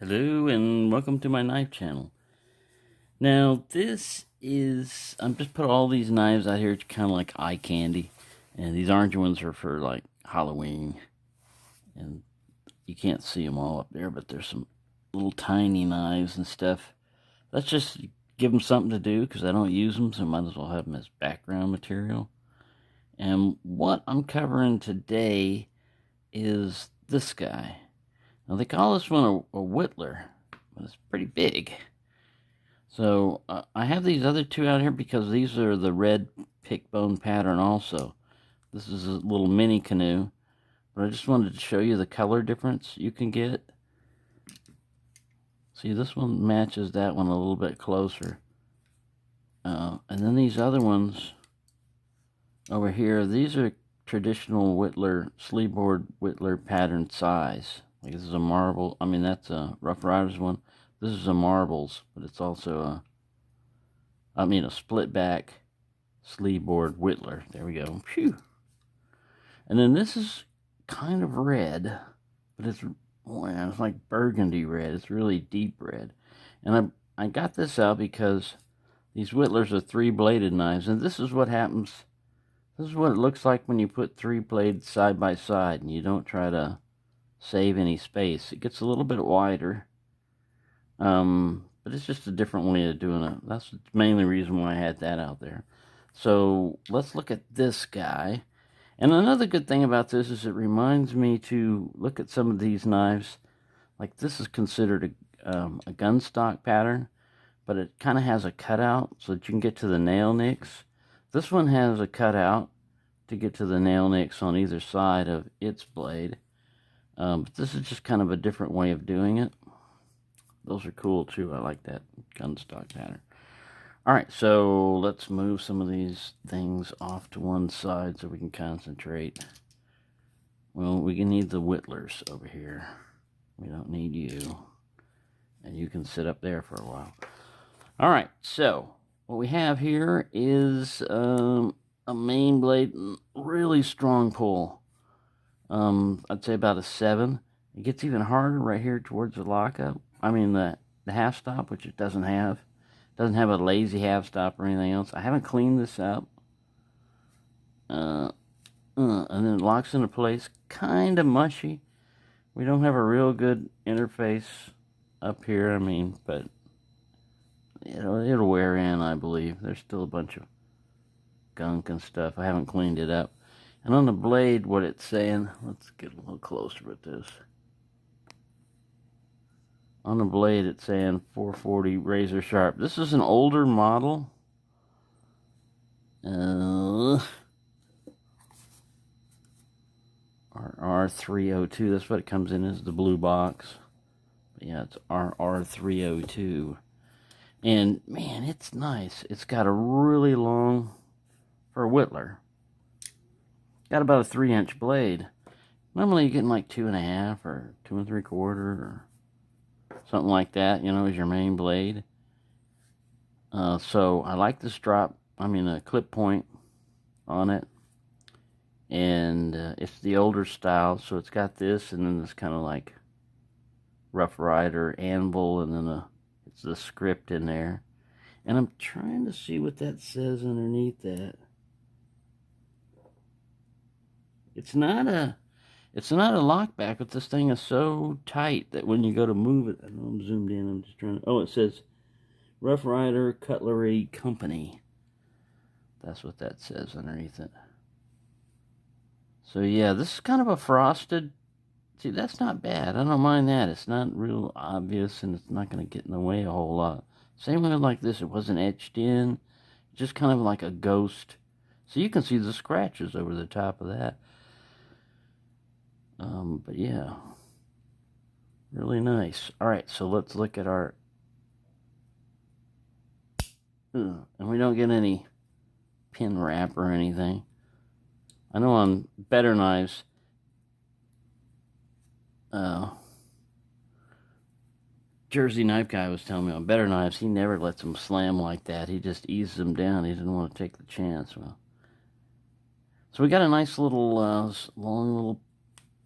Hello and welcome to my knife channel. Now I'm just put all these knives out here. It's kind of like eye candy. And these orange ones are for like Halloween. And you can't see them all up there, but there's some little tiny knives and stuff. Let's just give them something to do because I don't use them, so I might as well have them as background material. And what I'm covering today is this guy. Now they call this one a Whittler, but it's pretty big. So I have these other two out here because these are the red pick bone pattern also. This is a little mini canoe, but I just wanted to show you the color difference you can get. See, this one matches that one a little bit closer. And then these other ones over here, these are traditional Whittler, sleeve-board Whittler pattern size. Like this is a marble, that's a Rough Riders one. This is a marbles, but it's also a split back sleeve board Whittler. There we go. Phew. And then this is kind of red, but it's like burgundy red. It's really deep red. And I got this out because these Whittlers are 3-bladed knives, and this is what happens. This is what it looks like when you put 3 blades side by side and you don't try to save any space. It gets a little bit wider, but it's just a different way of doing it. That's the mainly reason why I had that out there. So let's look at this guy. And another good thing about this is it reminds me to look at some of these knives. Like this is considered a gun stock pattern, but it kind of has a cutout so that you can get to the nail nicks. This one has a cutout to get to the nail nicks on either side of its blade. But this is just kind of a different way of doing it. Those are cool too. I like that gun stock pattern. Alright, so let's move some of these things off to one side so we can concentrate. Well, we can need the Whittlers over here. We don't need you. And you can sit up there for a while. Alright, so what we have here is a main blade, really strong pull. I'd say about a 7. It gets even harder right here towards the lockup. The half stop, which it doesn't have. It doesn't have a lazy half stop or anything else. I haven't cleaned this up. And then it locks into place, kind of mushy. We don't have a real good interface up here, but it'll wear in, I believe. There's still a bunch of gunk and stuff. I haven't cleaned it up. And on the blade, what it's saying, let's get a little closer with this. On the blade, it's saying 440 razor sharp. This is an older model. RR302, that's what it comes in as, the blue box. But yeah, it's RR302. And man, it's nice. It's got a really long, for a Whittler, got about a 3-inch blade. Normally you're getting like 2.5 or 2 3/4 or something like that, as your main blade. So I like this a clip point on it. And it's the older style, so it's got this and then this kind of like Rough Rider anvil, and then it's the script in there. And I'm trying to see what that says underneath that. It's not a lockback, but this thing is so tight that when you go to move it, I know I'm zoomed in, I'm just trying to, it says Rough Rider Cutlery Company. That's what that says underneath it. So yeah, this is kind of a frosted, see, that's not bad. I don't mind that. It's not real obvious and it's not going to get in the way a whole lot. Same way like this, it wasn't etched in, just kind of like a ghost. So you can see the scratches over the top of that. But yeah, really nice. Alright, so let's look at our, and we don't get any pin wrap or anything. I know on better knives, Jersey knife guy was telling me on better knives, he never lets them slam like that. He just eases them down. He didn't want to take the chance. Well, so we got a nice little long little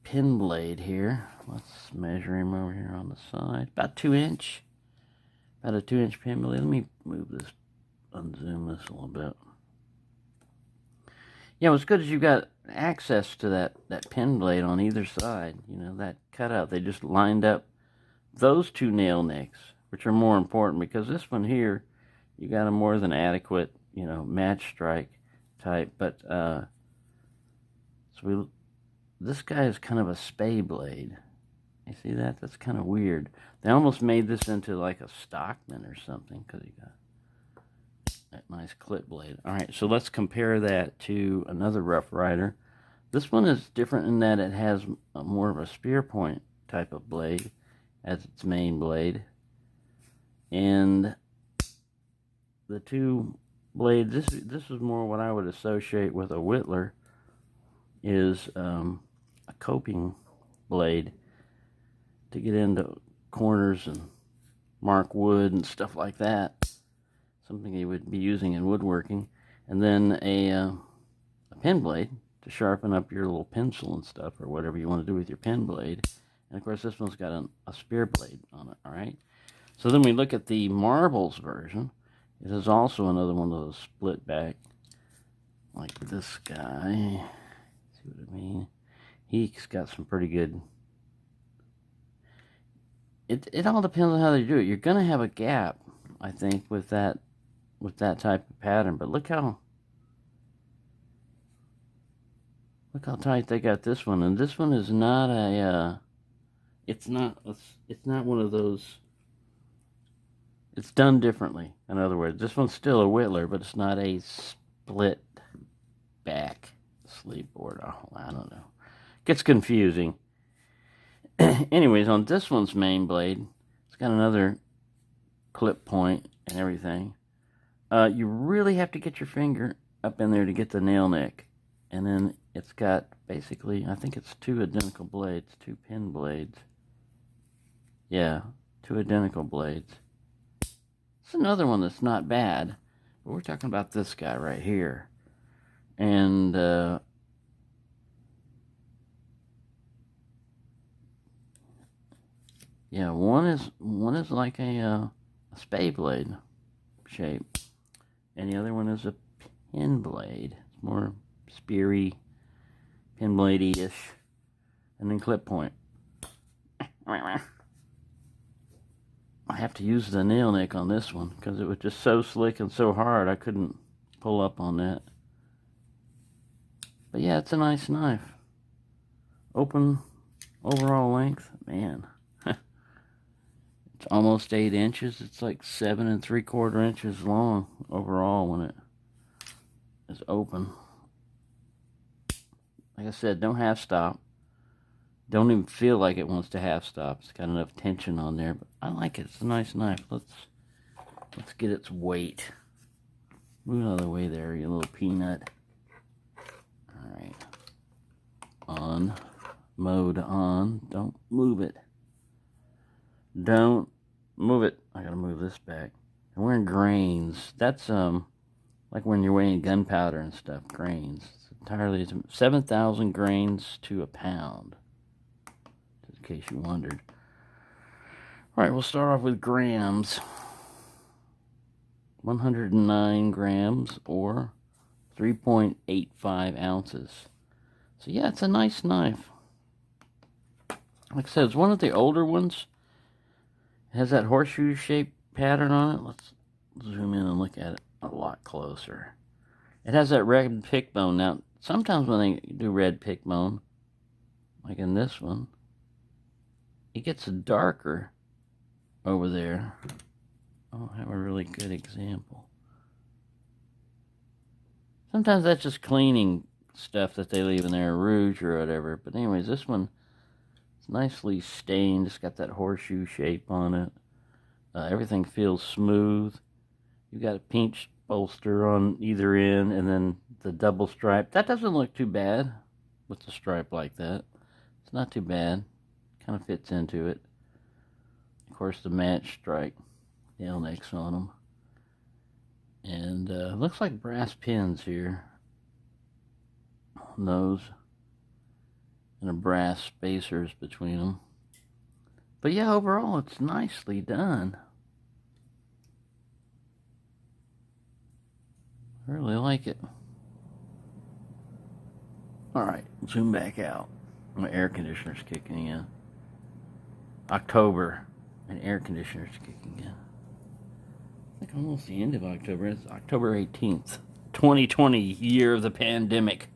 pin blade here. let's measure him over here on the side. About 2 inch. About a 2 inch pin blade. Let me move this, unzoom this a little bit. Yeah, what's good is you've got access to that pin blade on either side. You know, that cutout. They just lined up those two nail nicks, which are more important because this one here, you got a more than adequate, you know, match strike type. But this guy is kind of a spay blade. You see that? That's kind of weird. They almost made this into like a Stockman or something because you got that nice clip blade. All right, so let's compare that to another Rough Rider. This one is different in that it has more of a spear point type of blade as its main blade. And the two blades, this is more what I would associate with a Whittler, is a coping blade to get into corners and mark wood and stuff like that. Something you would be using in woodworking. And then a pen blade to sharpen up your little pencil and stuff, or whatever you want to do with your pen blade. And of course this one's got a spear blade on it. All right, so then we look at the marbles version. It is also another one of those split back, like this guy. See what I mean? He's got some pretty good. It all depends on how they do it. You're gonna have a gap, I think, with that type of pattern. But look how tight they got this one. And this one is not a it's not one of those. It's done differently. In other words, this one's still a Whittler, but it's not a split back sleeve board. Oh, I don't know. Gets confusing. Anyways, on this one's main blade, it's got another clip point and everything. You really have to get your finger up in there to get the nail nick. And then it's got basically, I think it's 2 identical blades, 2 pin blades. Yeah, 2 identical blades. It's another one that's not bad, but we're talking about this guy right here. And yeah, one is like a spay blade shape, and the other one is a pin blade. It's more speary, pin bladey-ish, and then clip point. I have to use the nail nick on this one because it was just so slick and so hard I couldn't pull up on that. But yeah, it's a nice knife. Open overall length, man. It's almost 8 inches. It's like 7 3/4 inches long overall when it is open. Like I said, don't half stop. Don't even feel like it wants to half stop. It's got enough tension on there, but I like it. It's a nice knife. Let's get its weight. Move out of the way there, you little peanut. All right. On. Mode on. Don't move it. Don't move it. I gotta move this back. And we're in grains. That's like when you're weighing gunpowder and stuff. Grains. It's entirely 7,000 grains to a pound. Just in case you wondered. All right, we'll start off with grams. 109 grams or 3.85 ounces. So yeah, it's a nice knife. Like I said, it's one of the older ones. It has that horseshoe shaped pattern on it. Let's zoom in and look at it a lot closer. It has that red pick bone. Now, sometimes when they do red pick bone, like in this one, it gets darker over there. I'll have a really good example. Sometimes that's just cleaning stuff that they leave in there, rouge or whatever. But anyways, this one, it's nicely stained. It's got that horseshoe shape on it. Everything feels smooth. You've got a pinch bolster on either end, and then the double stripe. That doesn't look too bad with the stripe like that. It's not too bad. Kind of fits into it. Of course, the match strike nail nicks on them. And looks like brass pins here on those. And a brass spacers between them. But yeah, overall, it's nicely done. I really like it. Alright, zoom back out. My air conditioner's kicking in. October, and air conditioner's kicking in. I think almost the end of October. It's October 18th, 2020, year of the pandemic.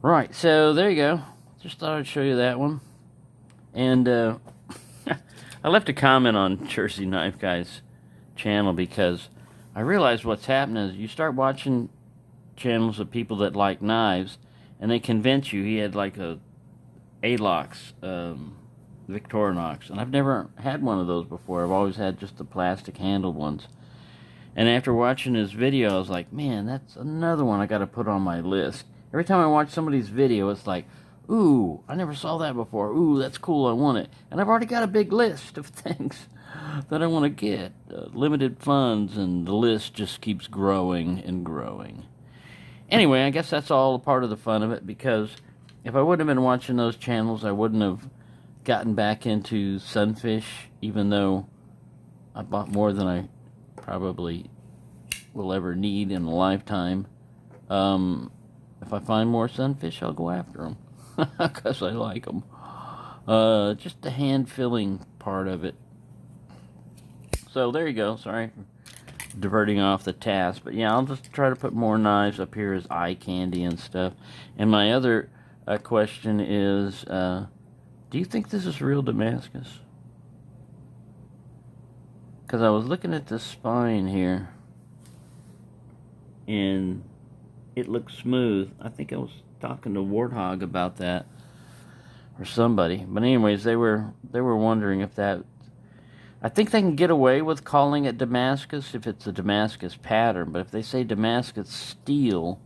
Right, so there you go. Just thought I'd show you that one. And I left a comment on Jersey Knife Guy's channel because I realized what's happening is you start watching channels of people that like knives, and they convince you. He had like a Alox, Victorinox, and I've never had one of those before. I've always had just the plastic handled ones. And after watching his video, I was like, man, that's another one I got to put on my list. Every time I watch somebody's video, it's like, ooh, I never saw that before. Ooh, that's cool, I want it. And I've already got a big list of things that I want to get. Limited funds, and the list just keeps growing and growing. Anyway, I guess that's all a part of the fun of it, because if I wouldn't have been watching those channels, I wouldn't have gotten back into sunfish, even though I bought more than I probably will ever need in a lifetime. If I find more sunfish, I'll go after them because I like them. Just the hand filling part of it. So there you go. Sorry for diverting off the task, but yeah, I'll just try to put more knives up here as eye candy and stuff. And my other question is, do you think this is real Damascus? Because I was looking at the spine here, and it looks smooth. I think I was talking to Warthog about that, or somebody. But anyways, they were wondering if that. I think they can get away with calling it Damascus if it's a Damascus pattern, but if they say Damascus steel,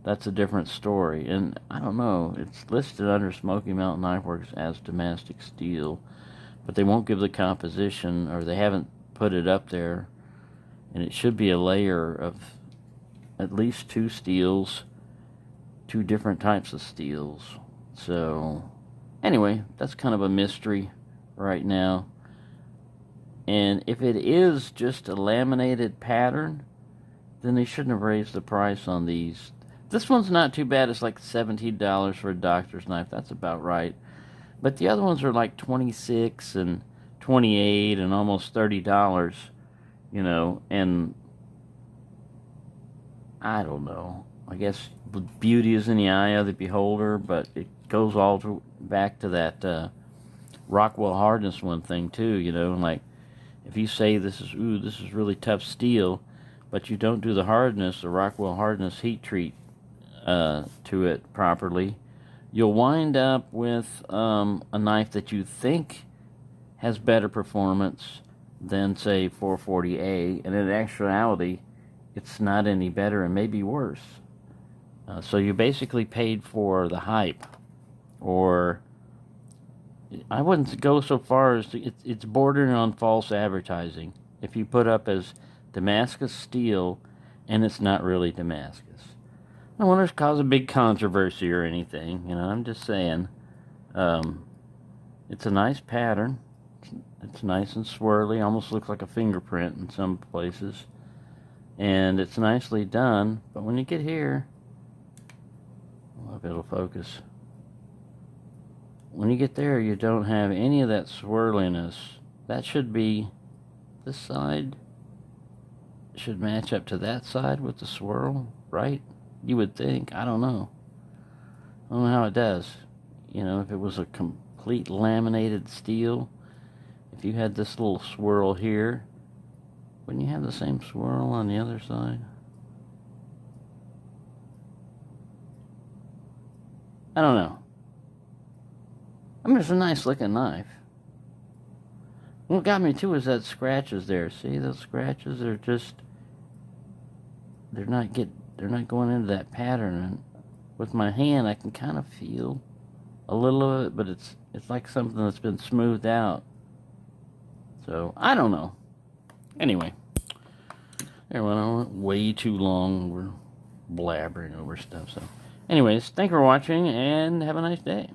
that's a different story. And I don't know. It's listed under Smoky Mountain Knife Works as Damascus steel, but they won't give the composition, or they haven't put it up there. And it should be a layer of at least two steels, two different types of steels. So anyway, that's kind of a mystery right now. And if it is just a laminated pattern, then they shouldn't have raised the price on these. This one's not too bad. It's like $17 for a doctor's knife. That's about right. But the other ones are like $26 and $28 and almost $30, you know, and I don't know. I guess beauty is in the eye of the beholder, but it goes all back to that Rockwell hardness one thing too, you know, like if you say this is really tough steel, but you don't do the hardness, the Rockwell hardness heat treat to it properly, you'll wind up with a knife that you think has better performance than, say, 440A, and in actuality, it's not any better and maybe worse. So you basically paid for the hype, or I wouldn't go so far as it's bordering on false advertising if you put up as Damascus steel and it's not really Damascus. I don't want to cause a big controversy or anything, you know. I'm just saying, it's a nice pattern. It's nice and swirly, almost looks like a fingerprint in some places, and it's nicely done. But when you get here, I hope it'll focus. When you get there, you don't have any of that swirliness. That should be, this side should match up to that side with the swirl, right? You would think. I don't know. I don't know how it does. You know, if it was a complete laminated steel, if you had this little swirl here, wouldn't you have the same swirl on the other side? I don't know. I mean, it's a nice looking knife. What got me too is that scratches there. See those scratches? Are just, they're not going into that pattern. And with my hand, I can kind of feel a little of it, but it's like something that's been smoothed out. So I don't know. Anyway, there went on way too long. We're blabbering over stuff. So, anyways, thank you for watching, and have a nice day.